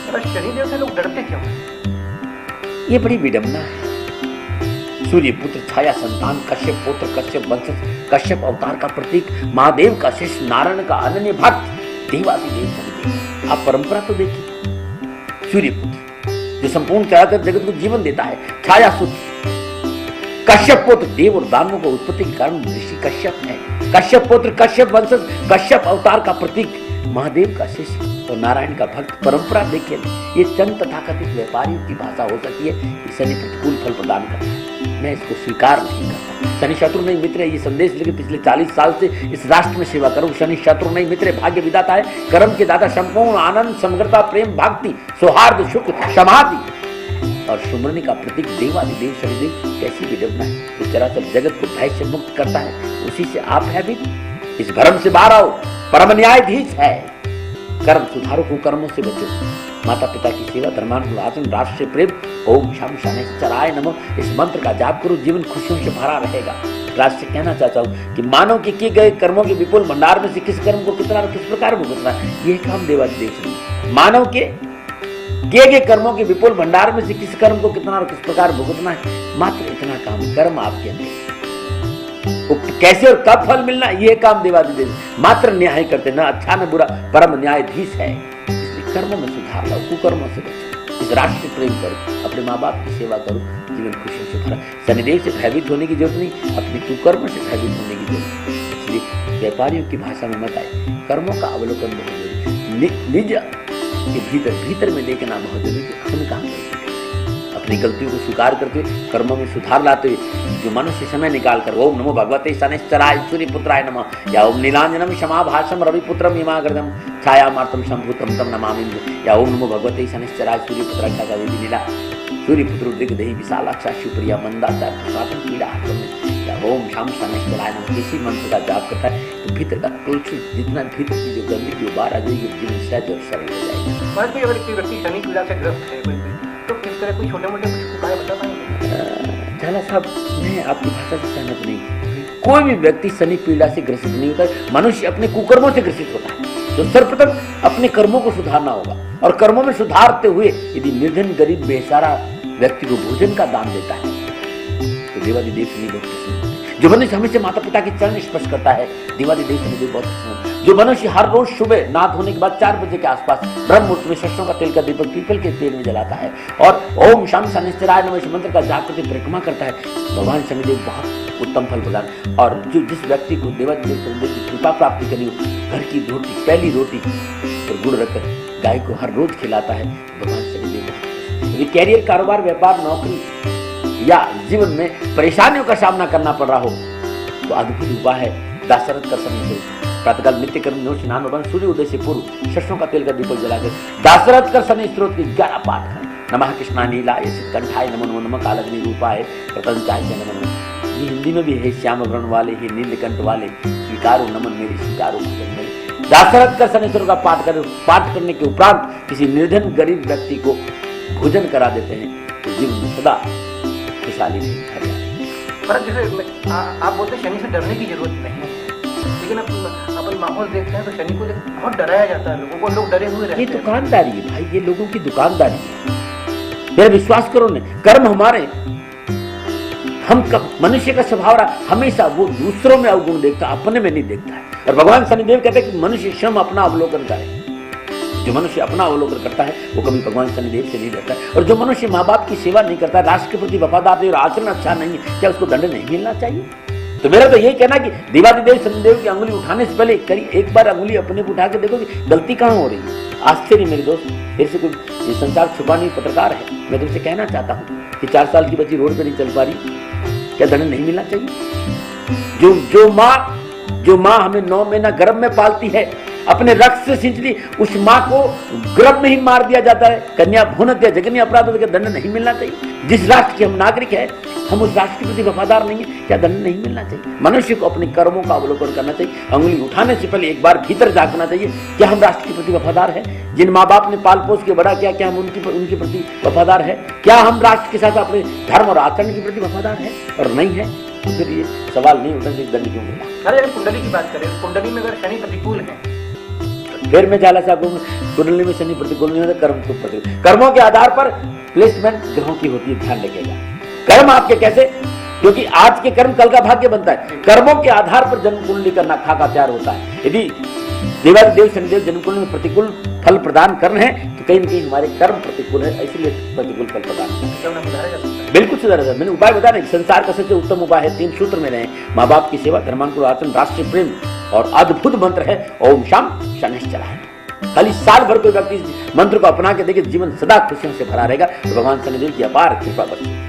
शनिदेव से लोग डरते क्यों? ये बड़ी विडंबना है। सूर्य पुत्र छाया संतान कश्यप पुत्र कश्यप वंशज कश्यप अवतार का प्रतीक महादेव का शिष्य नारायण का अनन्य भक्त देवादिदेव शनिदेव। आप परंपरा तो देखिए। सूर्य पुत्र जो संपूर्ण चराचर जगत को जीवन देता है, छाया सूत्र कश्यप पुत्र देव और दानवों को उत्पत्ति के कारण ऋषि कश्यप है। कश्यप पुत्र कश्यप वंशज कश्यप अवतार का प्रतीक महादेव का शिष्य और नारायण का भक्त। परंपरा देखिए, ये चंद तथाकथित व्यापारियों की भाषा हो सकती है कि शनि प्रतिकूल फल प्रदान करता है। मैं इसको स्वीकार नहीं करता। शनि शत्रु नहीं मित्र है, ये संदेश लेकर पिछले 40 साल से इस राष्ट्र में सेवा करूं। शनि शत्रु नहीं मित्र है, भाग्य विधाता है, कर्म के दाता, संपूर्ण आनंद समग्रता प्रेम भक्ति सौहार्द सुख समाधि और सुमरनी का प्रतीक देवादिदेव शनिदेव। कैसी विडंबना है। जो चराचर जगत को भय से मुक्त करता है, उसी से आप है भी। इस भ्रम से बाहर आओ, परम न्यायाधीश है। कर्म सुधारो, कुकर्मों से बचो, माता पिता की सेवा, धर्मानुशासन, राष्ट्र से प्रेम। ओम शम शनैश्चराय नमः इस मंत्र का जाप करो, जीवन खुशियों से भरा रहेगा। राष्ट्र से कहना चाहता हूँ कि मानव के किए गए कर्मों के विपुल भंडार में से किस कर्म को कितना और किस प्रकार भुगतना है, यह काम देवादिदेव शनि। मानव के किए गए कर्मों के विपुल भंडार में से किस कर्म को कितना और किस प्रकार भुगतना है, मात्र इतना काम। कर्म आपके अंदर कैसे और कब फल मिलना, यह काम देवादिदेव मात्र न्याय करते, ना अच्छा न बुरा, परम न्यायाधीश है। इसलिए कर्मों में सुधार लाओ, कुकर्मों से बचो, इस राष्ट्र से प्रेम करो, अपने माँ बाप की सेवा करो, जीवन खुशियों से भरा। शनिदेव से भयभीत होने की जरूरत नहीं, अपने कुकर्म से भयभीत होने की जरूरत है। इसलिए व्यापारियों की भाषा में मत आए, कर्मों का अवलोकन बहुत जरूरी, निज के भीतर में देखना बहुत जरूरी है। हम काम करते अपनी गलतियों को स्वीकार करते हुए कर्मों में सुधार लाते हुए जो मनुष्य समय निकाल कर ओम नमो भगवते शनैश्चराय सूर्यपुत्राय नमः या ओम नीलांजनम क्षमाभाषम रविपुत्रम हिमाग्रदम छायामार्तम शंभुतम तम नमामि या ओम नमो भगवते शनैश्चराय सूर्यपुत्राय का देवी नीला सूर्यपुत्र दिग्गदेही विशालाक्षा शिवप्रिया मंदाचार प्रसादम पीड़ा या ओम शाम शनैश्चराय नमः। किसी मंत्र का जाप करता है तो भीतर का कलुषित जितना भीतर की जो गंदगी वो बाहर आ जाएगी, जीवन सहज और सरल हो जाएगा। अगर कोई व्यक्ति शनि पीड़ा से ग्रस्त है तो किस तरह कोई छोटे मोटे कुछ उपाय बता पाएंगे? झाला साहब, मैं आपकी भाषा से सहमत नहीं। कोई भी व्यक्ति शनि पीड़ा से ग्रसित नहीं होता। मनुष्य अपने कुकर्मों से ग्रसित होता है। तो सर्वप्रथम अपने कर्मों को सुधारना होगा और कर्मों में सुधारते हुए यदि निर्धन गरीब बेचारा व्यक्ति को भोजन का दान देता है तो देवादिदेव शनि बहुत प्रसन्न होते हैं। जो मनुष्य हमेशा माता पिता के चरण स्पर्श करता है, देवादिदेव शनिदेव बहुत प्रसन्न होते हैं। जो मनुष्य हर रोज सुबह नहा धोने के बाद 4 बजे के आसपास ब्रह्म मुहूर्त में सरसों का तेल का दीपक पीपल के तेल में जलाता है और ओम शम शनैश्चराय नमः इस मंत्र का जाप करके परिक्रमा करता है, भगवान शनिदेव बहुत उत्तम फल प्रदान। और जो जिस व्यक्ति को देवादिदेव शनिदेव की कृपा प्राप्ति करनी हो, घर की रोटी, पहली रोटी और गुड़ रखकर गाय को हर रोज खिलाता है, भगवान शनिदेव। यदि कैरियर, कारोबार, व्यापार, नौकरी या जीवन में परेशानियों का सामना करना पड़ रहा हो तो अद्भुत उपाय है दाशरथ का शनि स्रोत। प्रातःकाल नित्य कर्म में स्नान और सूर्य उदय से पूर्व सरसों का तेल का दीपक जलाकर दाशरथ का शनि स्रोत की 11 पाठ करें। नमः कृष्णा नीलाय कंठाय नमो नमः, नमः कालग्नि रूपाय प्रतंचाय नमः। ये हिंदी में भी है, श्याम वर्ण वाले हे नीलकंठ वाले स्वीकारो नमन मेरे स्वीकारो भजन मेरे। दाशरथ का शनि स्रोत का पाठ करें। पाठ करने के उपरांत किसी निर्धन गरीब व्यक्ति को भोजन करा देते हैं तो जीवन में सदा खुशहाली नहीं। पर जैसे आप बोलते शनि से डरने की जरूरत नहीं है, लेकिन अपन माहौल देखते हैं तो शनि को बहुत डराया जाता है, लोगों को, लोग डरे हुए रहते हैं। ये दुकानदारी है भाई, ये लोगों की दुकानदारी है। मेरा विश्वास करो ने, कर्म हमारे, हम मनुष्य का स्वभाव रहा हमेशा वो दूसरों में अवगुण देखता, अपने में नहीं देखता है। और भगवान शनिदेव कहते हैं कि मनुष्य स्वयं अपना अवलोकन करे। जो मनुष्य अपना अवलोकन करता है वो कभी भगवान शनिदेव से नहीं डरता है। और जो मनुष्य माँ बाप की सेवा नहीं करता, राष्ट्र के प्रति वफादार नहीं और आचरण अच्छा नहीं है, क्या उसको दंड नहीं मिलना चाहिए? तो मेरा तो यही कहना कि देवादिदेव शनिदेव की अंगुली उठाने से पहले करीब एक बार अंगुली अपने को उठा के देखो कि गलती कहाँ हो रही है। आश्चर्य मेरे दोस्त, फिर से कोई ये संसार छुपा नहीं पत्रकार है, मैं तुमसे कहना चाहता हूँ कि 4 साल की बच्ची रोड पे नहीं चल पा रही, क्या दंड नहीं मिलना चाहिए? जो माँ हमें 9 महीना गर्भ में पालती है, अपने रक्त से सिंच ली, उस माँ को गर्भ में ही मार दिया जाता है, कन्या भ्रूण हत्या जघन्य अपराध का दंड नहीं मिलना चाहिए? जिस राष्ट्र के हम नागरिक हैं, हम उस राष्ट्र के प्रति वफादार नहीं है, क्या दंड नहीं मिलना चाहिए? मनुष्य को अपने कर्मों का अवलोकन करना चाहिए। अंगुली उठाने से पहले एक बार भीतर झांकना चाहिए, क्या हम राष्ट्र के प्रति वफादार हैं? जिन माँ बाप ने पाल पोस के बड़ा किया, क्या हम उनके प्रति वफादार है? क्या हम राष्ट्र के साथ अपने धर्म और आचरण के प्रति वफादार है? और नहीं है तो फिर ये सवाल नहीं उठा दंड क्यों मिला? अरे कुंडली की बात करें, कुंडली में अगर शनि प्रतिकूल है फिर मैं झाला साहब कुंडली में शनि प्रतिकूल नहीं होता, कर्म तो प्रतिकूल। कर्मों के आधार पर प्लेसमेंट ग्रहों की होती है, ध्यान रखिएगा। कर्म आपके कैसे, क्योंकि आज के कर्म कल का भाग्य बनता है। कर्मों के आधार पर जन्म कुंडली का खाकाचार होता है। यदि देवादिदेव शनिदेव जन्म कुंडली में प्रतिकूल फल प्रदान कर रहे हैं तो कहीं न कहीं हमारे कर्म प्रतिकूल है, इसलिए प्रतिकूल फल प्रदान कर रहे हैं। बिल्कुल सुधारा जाए। मैंने उपाय बता रहे, संसार का सबसे उत्तम उपाय है 3 सूत्र में रहे, माँ बाप की सेवा, धर्मानुकूल आचरण, राष्ट्रीय प्रेम, और अद्भुत मंत्र है ओम शाम शनिश्चराय। खाली साल भर कोई व्यक्ति मंत्र को अपना के देखे, जीवन सदा खुशियों से भरा रहेगा। तो भगवान शनिदेव की अपार कृपा बरसे।